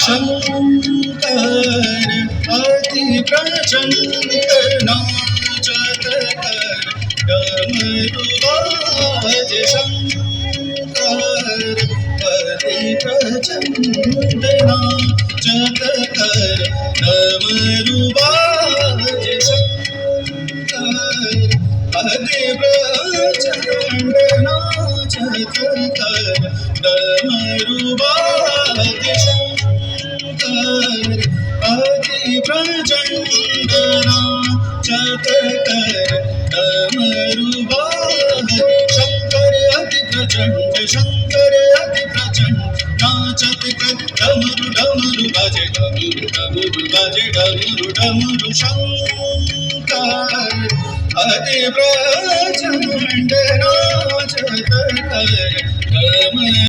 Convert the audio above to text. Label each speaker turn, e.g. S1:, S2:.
S1: शंकर अति प्रचंड नाचत कर डमरू बाज शंकर अति प्रचंड नाचत कर डमरू बाज शंकर अति प्रचंड नाचत कर डमरू बाज अति प्रचंड नाचत कर डमरू बाज शंकर अति प्रचंड नाचत कर डमरू डमरू बाजे डमरू डमरू बाजे डमरू डमरू शंकर अति प्रचंड नाचत कर डमरू